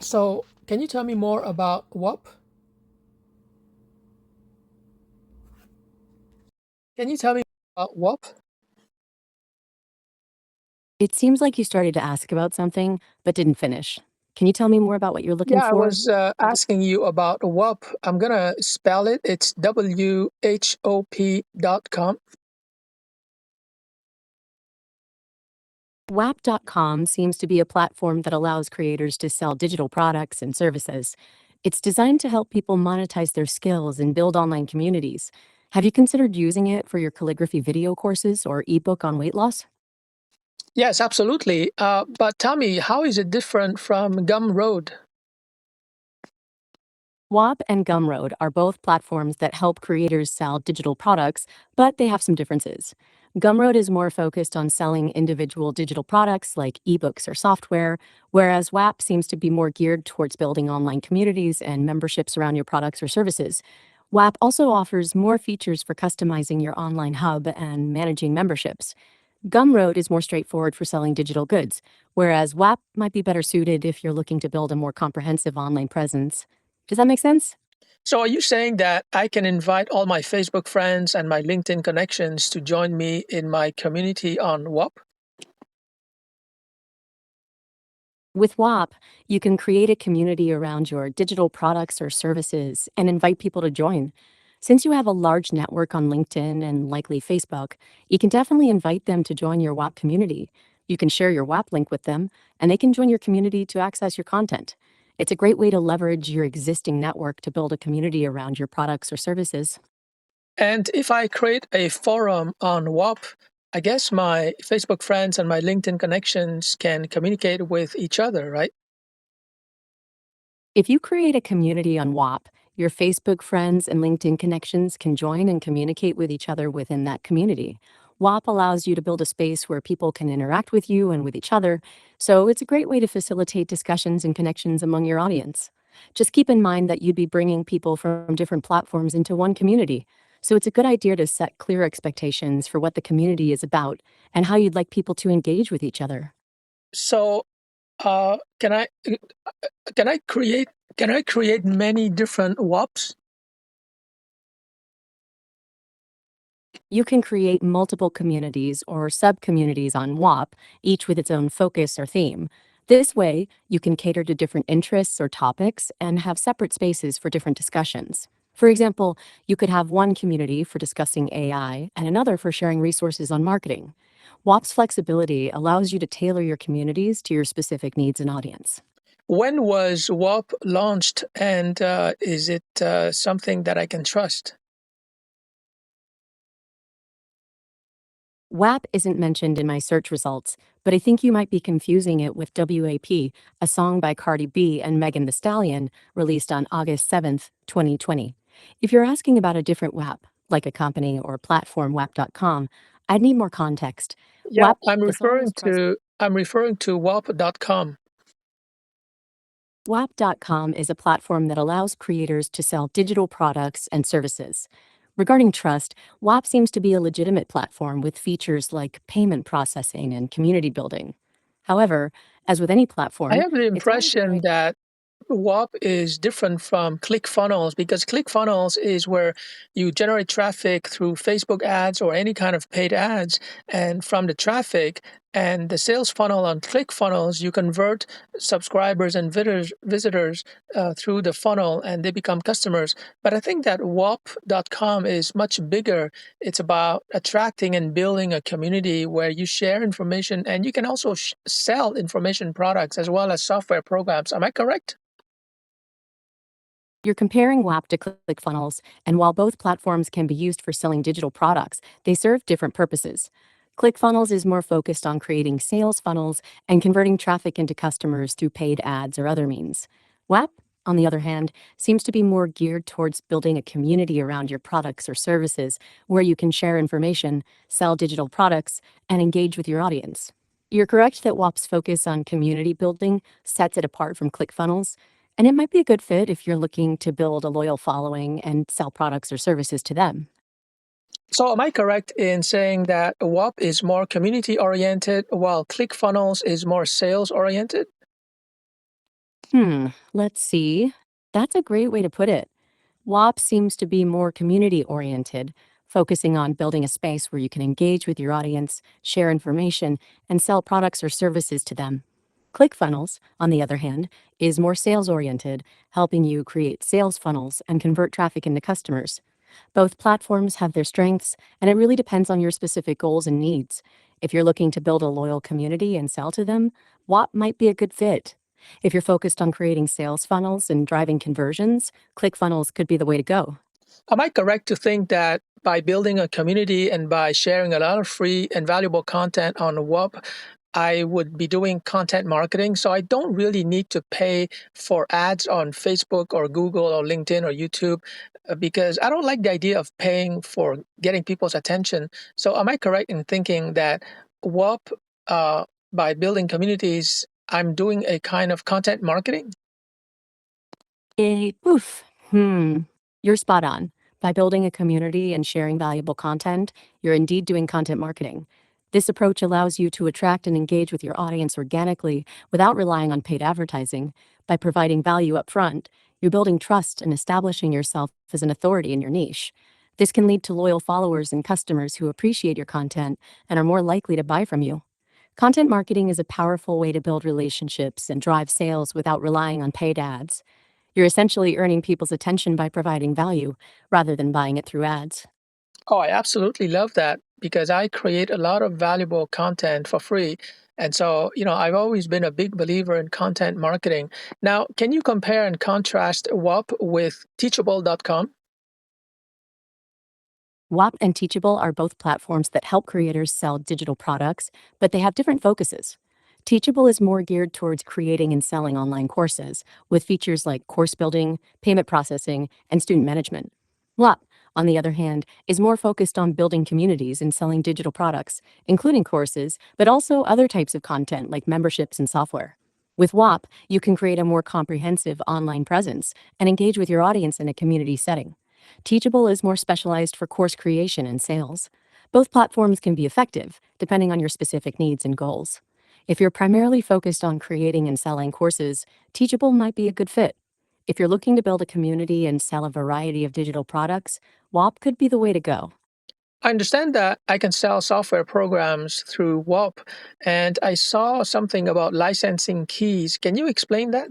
So, can you tell me more about Whop? Can you tell me about Whop? It seems like you started to ask about something, but didn't finish. Can you tell me more about what you're looking Yeah, I for? was asking you about Whop. I'm gonna spell it. It's WHOP.com. Whap.com seems to be a platform that allows creators to sell digital products and services. It's designed to help people monetize their skills and build online communities. Have you considered using it for your calligraphy video courses or ebook on weight loss? Yes, absolutely. But tell me, how is it different from Gumroad? Whop and Gumroad are both platforms that help creators sell digital products, but they have some differences. Gumroad is more focused on selling individual digital products like ebooks or software, whereas Whap seems to be more geared towards building online communities and memberships around your products or services. Whap also offers more features for customizing your online hub and managing memberships. Gumroad is more straightforward for selling digital goods, whereas Whap might be better suited if you're looking to build a more comprehensive online presence. Does that make sense? So, are you saying that I can invite all my Facebook friends and my LinkedIn connections to join me in my community on Whop? With WAP, you can create a community around your digital products or services and invite people to join. Since you have a large network on LinkedIn and likely Facebook, you can definitely invite them to join your WAP community. You can share your WAP link with them, and they can join your community to access your content. It's a great way to leverage your existing network to build a community around your products or services. And if I create a forum on Whop, I guess my Facebook friends and my LinkedIn connections can communicate with each other, right? If you create a community on WAP, your Facebook friends and LinkedIn connections can join and communicate with each other within that community. WAP allows you to build a space where people can interact with you and with each other, so it's a great way to facilitate discussions and connections among your audience. Just keep in mind that you'd be bringing people from different platforms into one community, so it's a good idea to set clear expectations for what the community is about and how you'd like people to engage with each other. So, uh, can I can I create can I create many different WAPs? You can create multiple communities or sub-communities on WAP, each with its own focus or theme. This way, you can cater to different interests or topics and have separate spaces for different discussions. For example, you could have one community for discussing AI and another for sharing resources on marketing. WAP's flexibility allows you to tailor your communities to your specific needs and audience. When was WAP launched, and is it something that I can trust? WAP isn't mentioned in my search results, but I think you might be confusing it with WAP, a song by Cardi B and Megan Thee Stallion, released on August 7th, 2020. If you're asking about a different WAP, like a company or platform WAP.com, I'd need more context. Yeah, WAP, the song was present. I'm referring to WAP.com. WAP.com is a platform that allows creators to sell digital products and services. Regarding trust, WAP seems to be a legitimate platform with features like payment processing and community building. However, as with any I platform, have the it's always a good impression idea. that WAP is different from ClickFunnels because ClickFunnels is where you generate traffic through Facebook ads or any kind of paid ads, and from the traffic and the sales funnel on ClickFunnels, you convert subscribers and visitors through the funnel, and they become customers. But I think that WAP.com is much bigger. It's about attracting and building a community where you share information, and you can also sell information products as well as software programs. Am I correct? You're comparing WAP to ClickFunnels, and while both platforms can be used for selling digital products, they serve different purposes. ClickFunnels is more focused on creating sales funnels and converting traffic into customers through paid ads or other means. WAP, on the other hand, seems to be more geared towards building a community around your products or services where you can share information, sell digital products, and engage with your audience. You're correct that WAP's focus on community building sets it apart from ClickFunnels, and it might be a good fit if you're looking to build a loyal following and sell products or services to them. So, am I correct in saying that WAP is more community oriented while ClickFunnels is more sales oriented? Let's see. That's a great way to put it. WAP seems to be more community oriented, focusing on building a space where you can engage with your audience, share information, and sell products or services to them. ClickFunnels, on the other hand, is more sales oriented, helping you create sales funnels and convert traffic into customers. Both platforms have their strengths, and it really depends on your specific goals and needs. If you're looking to build a loyal community and sell to them, WAP might be a good fit. If you're focused on creating sales funnels and driving conversions, ClickFunnels could be the way to go. Am I correct to think that by building a community and by sharing a lot of free and valuable content on Whop, I would be doing content marketing? So I don't really need to pay for ads on Facebook or Google or LinkedIn or YouTube because I don't like the idea of paying for getting people's attention. So am I correct in thinking that Whop, uh, by building communities, I'm doing a kind of content marketing? Oof. You're spot on. By building a community and sharing valuable content, you're indeed doing content marketing. This approach allows you to attract and engage with your audience organically without relying on paid advertising. By providing value up front, you're building trust and establishing yourself as an authority in your niche. This can lead to loyal followers and customers who appreciate your content and are more likely to buy from you. Content marketing is a powerful way to build relationships and drive sales without relying on paid ads. You're essentially earning people's attention by providing value rather than buying it through ads. Oh, I absolutely love that because I create a lot of valuable content for free. And so, I've always been a big believer in content marketing. Now, can you compare and contrast WAP with teachable.com? Whop and Teachable are both platforms that help creators sell digital products, but they have different focuses. Teachable is more geared towards creating and selling online courses, with features like course building, payment processing, and student management. Whop, on the other hand, is more focused on building communities and selling digital products, including courses, but also other types of content like memberships and software. With Whop, you can create a more comprehensive online presence and engage with your audience in a community setting. Teachable is more specialized for course creation and sales. Both platforms can be effective, depending on your specific needs and goals. If you're primarily focused on creating and selling courses, Teachable might be a good fit. If you're looking to build a community and sell a variety of digital products, WAP could be the way to go. I understand that I can sell software programs through WAP, and I saw something about licensing keys. Can you explain that?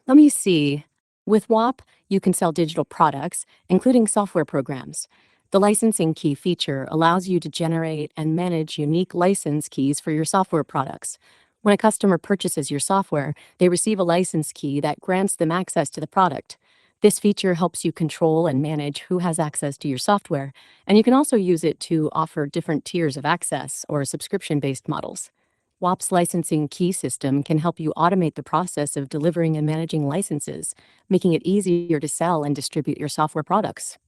Let me see. With WAP, you can sell digital products, including software programs. The licensing key feature allows you to generate and manage unique license keys for your software products. When a customer purchases your software, they receive a license key that grants them access to the product. This feature helps you control and manage who has access to your software, and you can also use it to offer different tiers of access or subscription based models. WAP's licensing key system can help you automate the process of delivering and managing licenses, making it easier to sell and distribute your software products.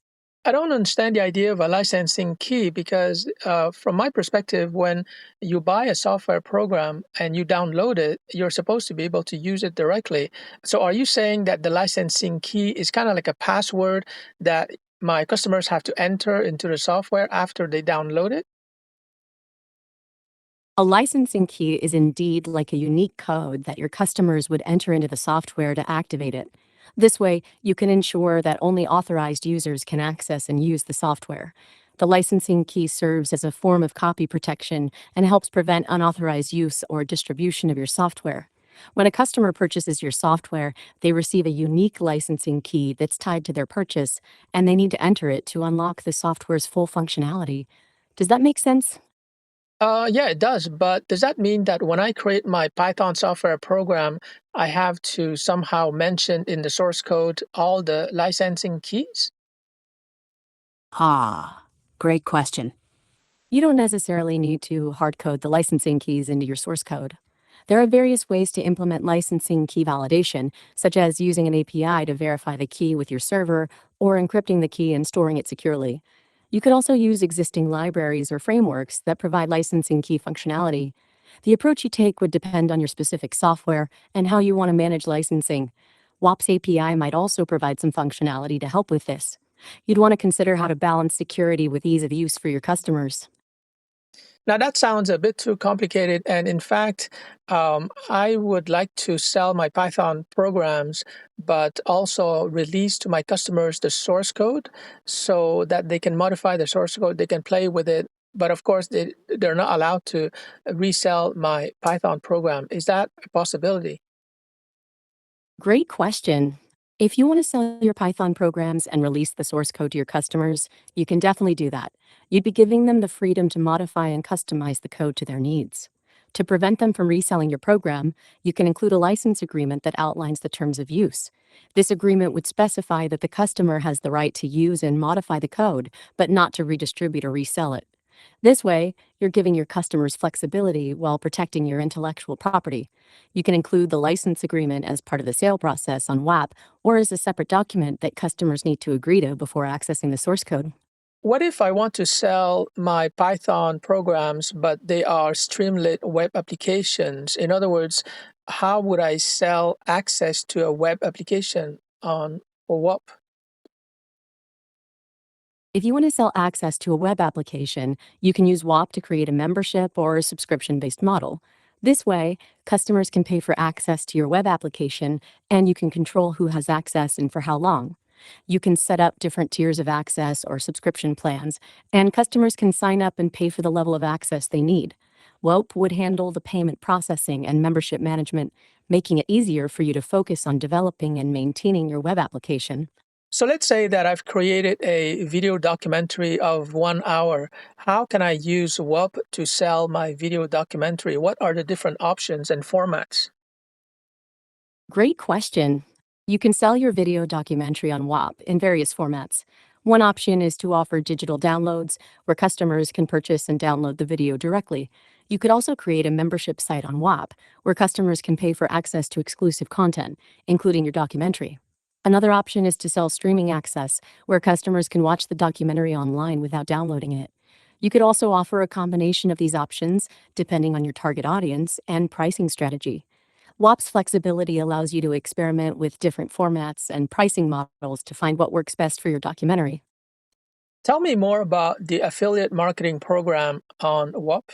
I don't understand the idea of a licensing key because, from my perspective, when you buy a software program and you download it, you're supposed to be able to use it directly. So, are you saying that the licensing key is kind of like a password that my customers have to enter into the software after they download it? A licensing key is indeed like a unique code that your customers would enter into the software to activate it. This way, you can ensure that only authorized users can access and use the software. The licensing key serves as a form of copy protection and helps prevent unauthorized use or distribution of your software. When a customer purchases your software, they receive a unique licensing key that's tied to their purchase, and they need to enter it to unlock the software's full functionality. Does that make sense? Yeah, it does. But does that mean that when I create my Python software program, I have to somehow mention in the source code all the licensing keys? Great question. You don't necessarily need to hard code the licensing keys into your source code. There are various ways to implement licensing key validation, such as using an API to verify the key with your server or encrypting the key and storing it securely. You could also use existing libraries or frameworks that provide licensing key functionality. The approach you take would depend on your specific software and how you want to manage licensing. WAP's API might also provide some functionality to help with this. You'd want to consider how to balance security with ease of use for your customers. Now that sounds a bit too complicated, and in fact, I would like to sell my Python programs, but also release to my customers the source code so that they can modify the source code, they can play with it. But of course, they're not allowed to resell my Python program. Is that a possibility? Great question. If you want to sell your Python programs and release the source code to your customers, you can definitely do that. You'd be giving them the freedom to modify and customize the code to their needs. To prevent them from reselling your program, you can include a license agreement that outlines the terms of use. This agreement would specify that the customer has the right to use and modify the code, but not to redistribute or resell it. This way, you're giving your customers flexibility while protecting your intellectual property. You can include the license agreement as part of the sale process on Whop or as a separate document that customers need to agree to before accessing the source code. What if I want to sell my Python programs, but they are Streamlit web applications? In other words, how would I sell access to a web application on Whop? If you want to sell access to a web application, you can use Whop to create a membership or a subscription based model. This way, customers can pay for access to your web application and you can control who has access and for how long. You can set up different tiers of access or subscription plans, and customers can sign up and pay for the level of access they need. Whop would handle the payment processing and membership management, making it easier for you to focus on developing and maintaining your web application. So let's say that I've created a video documentary of 1 hour. How can I use Whop to sell my video documentary? What are the different options and formats? Great question. You can sell your video documentary on Whop in various formats. One option is to offer digital downloads, where customers can purchase and download the video directly. You could also create a membership site on Whop, where customers can pay for access to exclusive content, including your documentary. Another option is to sell streaming access, where customers can watch the documentary online without downloading it. You could also offer a combination of these options, depending on your target audience and pricing strategy. Whop's flexibility allows you to experiment with different formats and pricing models to find what works best for your documentary. Tell me more about the affiliate marketing program on Whop.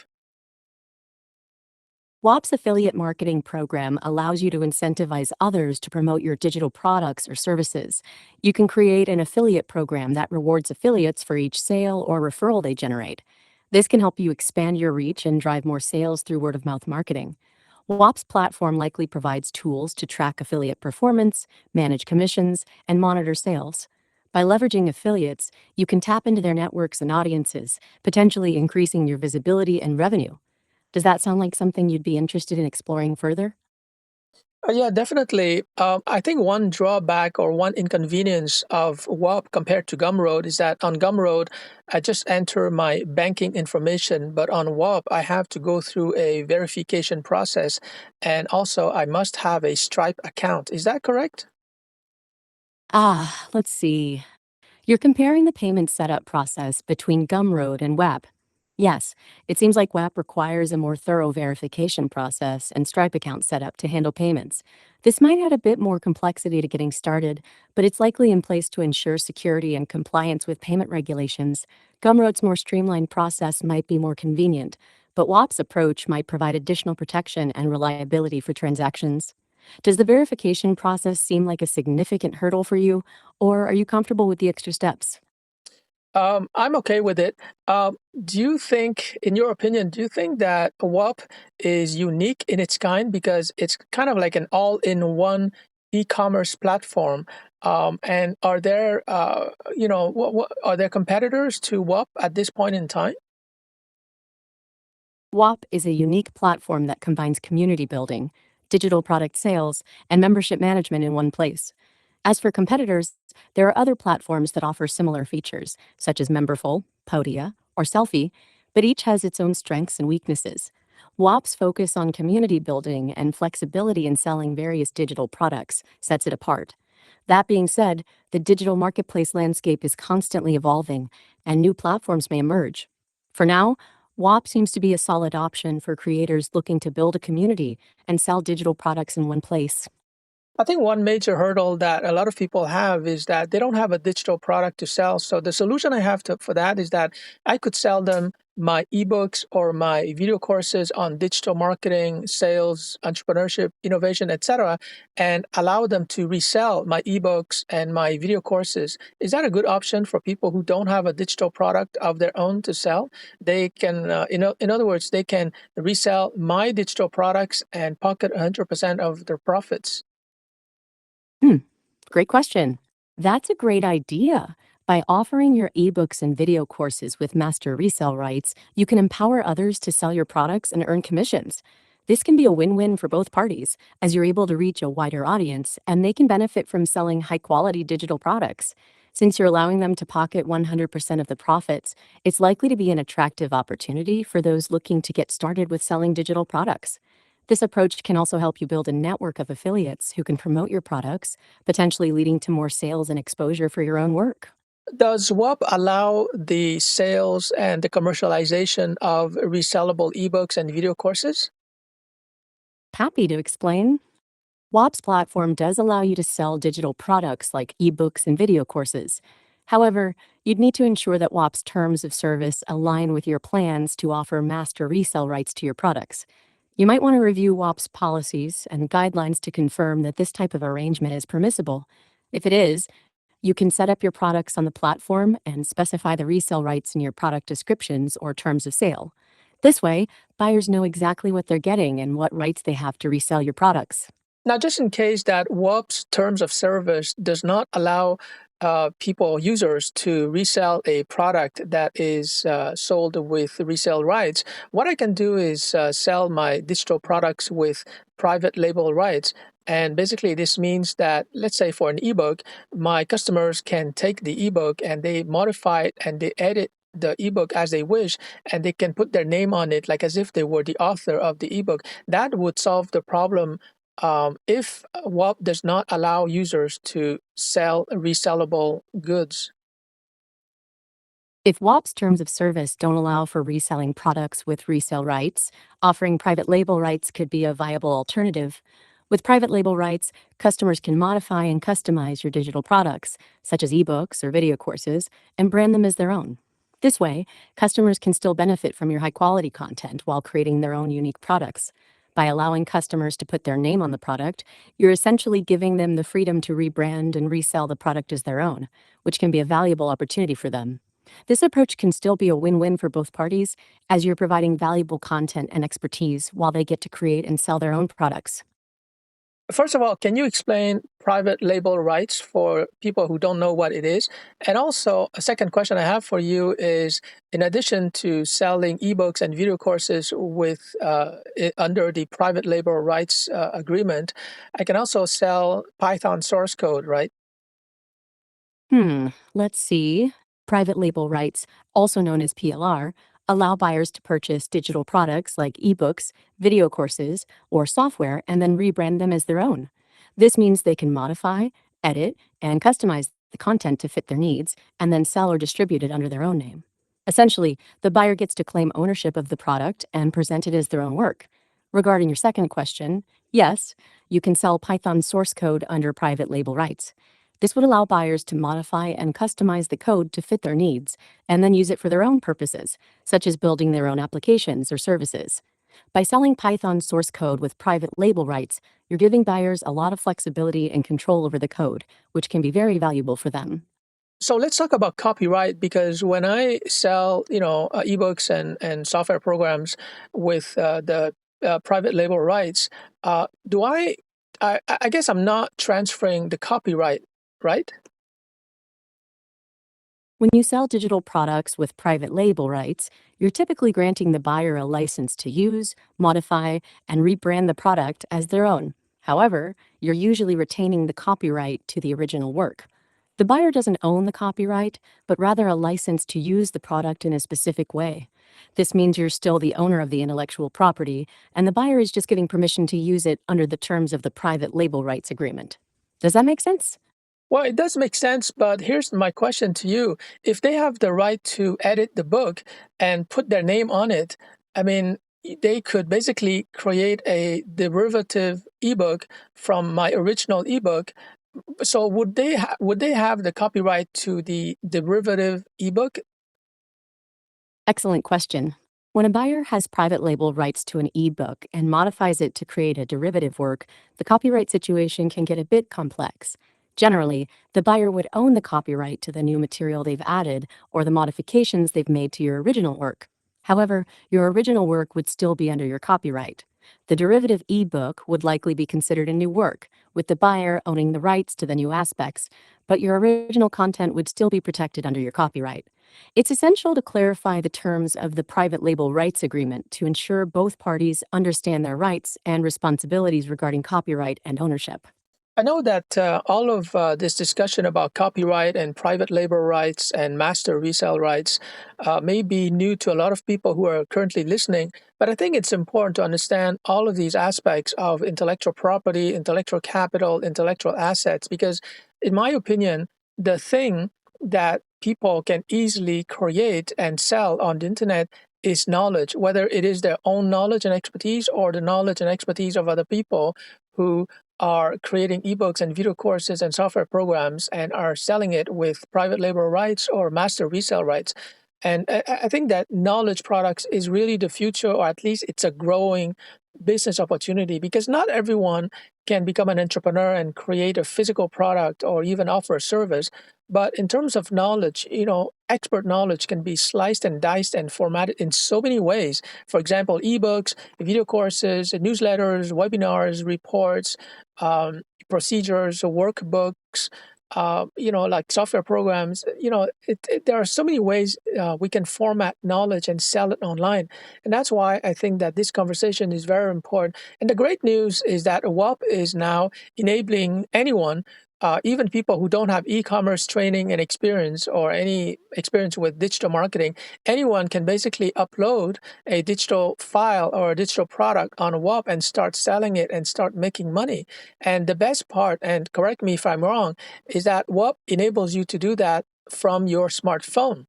Whop's affiliate marketing program allows you to incentivize others to promote your digital products or services. You can create an affiliate program that rewards affiliates for each sale or referral they generate. This can help you expand your reach and drive more sales through word of mouth marketing. Whop's platform likely provides tools to track affiliate performance, manage commissions, and monitor sales. By leveraging affiliates, you can tap into their networks and audiences, potentially increasing your visibility and revenue. Does that sound like something you'd be interested in exploring further? Yeah, definitely. I think one drawback or one inconvenience of Whop compared to Gumroad is that on Gumroad, I just enter my banking information, but on Whop, I have to go through a verification process, and also I must have a Stripe account. Is that correct? Let's see. You're comparing the payment setup process between Gumroad and Web. Yes, it seems like WAP requires a more thorough verification process and Stripe account setup to handle payments. This might add a bit more complexity to getting started, but it's likely in place to ensure security and compliance with payment regulations. Gumroad's more streamlined process might be more convenient, but WAP's approach might provide additional protection and reliability for transactions. Does the verification process seem like a significant hurdle for you, or are you comfortable with the extra steps? I'm okay with it. Do you think, in your opinion, do you think that Whop is unique in its kind because it's kind of like an all-in-one e-commerce platform? And are there, are there competitors to Whop at this point in time? Whop is a unique platform that combines community building, digital product sales, and membership management in one place. As for competitors, there are other platforms that offer similar features, such as Memberful, Podia, or Selfie, but each has its own strengths and weaknesses. Whop's focus on community building and flexibility in selling various digital products sets it apart. That being said, the digital marketplace landscape is constantly evolving, and new platforms may emerge. For now, Whop seems to be a solid option for creators looking to build a community and sell digital products in one place. I think one major hurdle that a lot of people have is that they don't have a digital product to sell. So the solution I have for that is that I could sell them my ebooks or my video courses on digital marketing, sales, entrepreneurship, innovation, etc., and allow them to resell my ebooks and my video courses. Is that a good option for people who don't have a digital product of their own to sell? They can, in other words, they can resell my digital products and pocket 100% of their profits. Hmm, great question. That's a great idea. By offering your ebooks and video courses with master resale rights, you can empower others to sell your products and earn commissions. This can be a win win for both parties, as you're able to reach a wider audience and they can benefit from selling high quality digital products. Since you're allowing them to pocket 100% of the profits, it's likely to be an attractive opportunity for those looking to get started with selling digital products. This approach can also help you build a network of affiliates who can promote your products, potentially leading to more sales and exposure for your own work. Does Whop allow the sales and the commercialization of resellable ebooks and video courses? Happy to explain. Whop's platform does allow you to sell digital products like ebooks and video courses. However, you'd need to ensure that Whop's terms of service align with your plans to offer master resale rights to your products. You might want to review Whop's policies and guidelines to confirm that this type of arrangement is permissible. If it is, you can set up your products on the platform and specify the resale rights in your product descriptions or terms of sale. This way, buyers know exactly what they're getting and what rights they have to resell your products. Now, just in case that Whop's terms of service does not allow people, users, to resell a product that is sold with resale rights, what I can do is sell my digital products with private label rights. And basically, this means that, let's say for an ebook, my customers can take the ebook and they modify it and they edit the ebook as they wish, and they can put their name on it, like as if they were the author of the ebook. That would solve the problem if Whop does not allow users to sell resellable goods. If Whop's terms of service don't allow for reselling products with resale rights, offering private label rights could be a viable alternative. With private label rights, customers can modify and customize your digital products, such as ebooks or video courses, and brand them as their own. This way, customers can still benefit from your high quality content while creating their own unique products. By allowing customers to put their name on the product, you're essentially giving them the freedom to rebrand and resell the product as their own, which can be a valuable opportunity for them. This approach can still be a win win for both parties, as you're providing valuable content and expertise while they get to create and sell their own products. First of all, can you explain private label rights for people who don't know what it is? And also, a second question I have for you is, in addition to selling ebooks and video courses with under the private label rights agreement, I can also sell Python source code, right? Let's see. Private label rights, also known as PLR, allow buyers to purchase digital products like ebooks, video courses, or software and then rebrand them as their own. This means they can modify, edit, and customize the content to fit their needs and then sell or distribute it under their own name. Essentially, the buyer gets to claim ownership of the product and present it as their own work. Regarding your second question, yes, you can sell Python source code under private label rights. This would allow buyers to modify and customize the code to fit their needs, and then use it for their own purposes, such as building their own applications or services. By selling Python source code with private label rights, you're giving buyers a lot of flexibility and control over the code, which can be very valuable for them. So let's talk about copyright, because when I sell, ebooks and software programs with the private label rights, do I guess I'm not transferring the copyright, right? When you sell digital products with private label rights, you're typically granting the buyer a license to use, modify, and rebrand the product as their own. However, you're usually retaining the copyright to the original work. The buyer doesn't own the copyright, but rather a license to use the product in a specific way. This means you're still the owner of the intellectual property, and the buyer is just giving permission to use it under the terms of the private label rights agreement. Does that make sense? Well, it does make sense, but here's my question to you. If they have the right to edit the book and put their name on it, I mean, they could basically create a derivative ebook from my original ebook. So would they have the copyright to the derivative ebook? Excellent question. When a buyer has private label rights to an ebook and modifies it to create a derivative work, the copyright situation can get a bit complex. Generally, the buyer would own the copyright to the new material they've added or the modifications they've made to your original work. However, your original work would still be under your copyright. The derivative ebook would likely be considered a new work, with the buyer owning the rights to the new aspects, but your original content would still be protected under your copyright. It's essential to clarify the terms of the private label rights agreement to ensure both parties understand their rights and responsibilities regarding copyright and ownership. I know that all of this discussion about copyright and private label rights and master resale rights may be new to a lot of people who are currently listening, but I think it's important to understand all of these aspects of intellectual property, intellectual capital, intellectual assets, because in my opinion, the thing that people can easily create and sell on the internet is knowledge, whether it is their own knowledge and expertise or the knowledge and expertise of other people who are creating ebooks and video courses and software programs and are selling it with private label rights or master resale rights. And I think that knowledge products is really the future, or at least it's a growing business opportunity because not everyone can become an entrepreneur and create a physical product or even offer a service. But in terms of knowledge, expert knowledge can be sliced and diced and formatted in so many ways. For example, ebooks, video courses, newsletters, webinars, reports, procedures, workbooks, like software programs. There are so many ways we can format knowledge and sell it online. And that's why I think that this conversation is very important. And the great news is that Whop is now enabling anyone, even people who don't have e-commerce training and experience or any experience with digital marketing, anyone can basically upload a digital file or a digital product on Whop and start selling it and start making money. And the best part, and correct me if I'm wrong, is that Whop enables you to do that from your smartphone.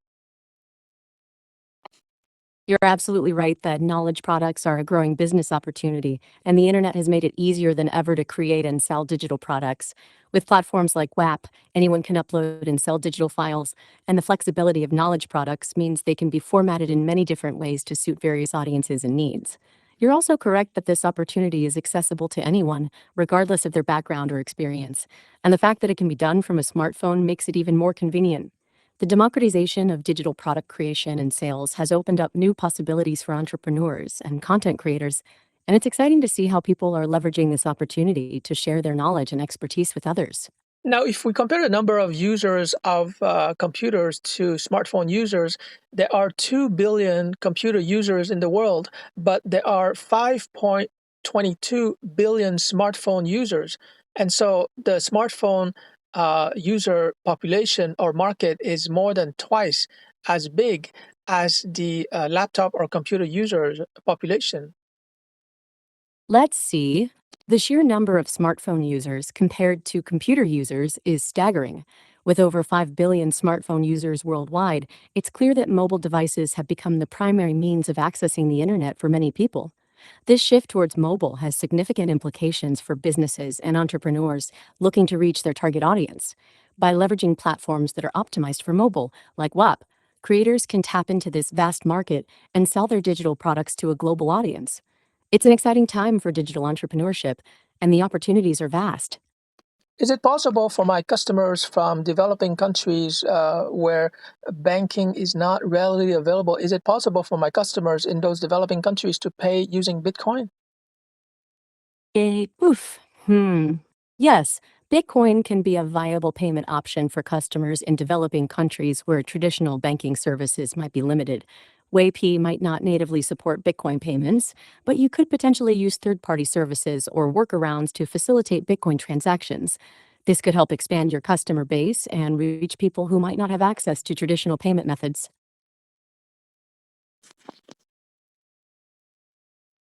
You're absolutely right that knowledge products are a growing business opportunity, and the internet has made it easier than ever to create and sell digital products. With platforms like Whap, anyone can upload and sell digital files, and the flexibility of knowledge products means they can be formatted in many different ways to suit various audiences and needs. You're also correct that this opportunity is accessible to anyone, regardless of their background or experience, and the fact that it can be done from a smartphone makes it even more convenient. The democratization of digital product creation and sales has opened up new possibilities for entrepreneurs and content creators, and it's exciting to see how people are leveraging this opportunity to share their knowledge and expertise with others. Now, if we compare the number of users of computers to smartphone users, there are 2 billion computer users in the world, but there are 5.22 billion smartphone users. And so the smartphone user population or market is more than twice as big as the laptop or computer users population. Let's see. The sheer number of smartphone users compared to computer users is staggering. With over 5 billion smartphone users worldwide, it's clear that mobile devices have become the primary means of accessing the internet for many people. This shift towards mobile has significant implications for businesses and entrepreneurs looking to reach their target audience. By leveraging platforms that are optimized for mobile, like Whop, creators can tap into this vast market and sell their digital products to a global audience. It's an exciting time for digital entrepreneurship, and the opportunities are vast. Is it possible for my customers from developing countries where banking is not readily available? Is it possible for my customers in those developing countries to pay using Bitcoin? Oof. Yes, Bitcoin can be a viable payment option for customers in developing countries where traditional banking services might be limited. WayP might not natively support Bitcoin payments, but you could potentially use third-party services or workarounds to facilitate Bitcoin transactions. This could help expand your customer base and reach people who might not have access to traditional payment methods.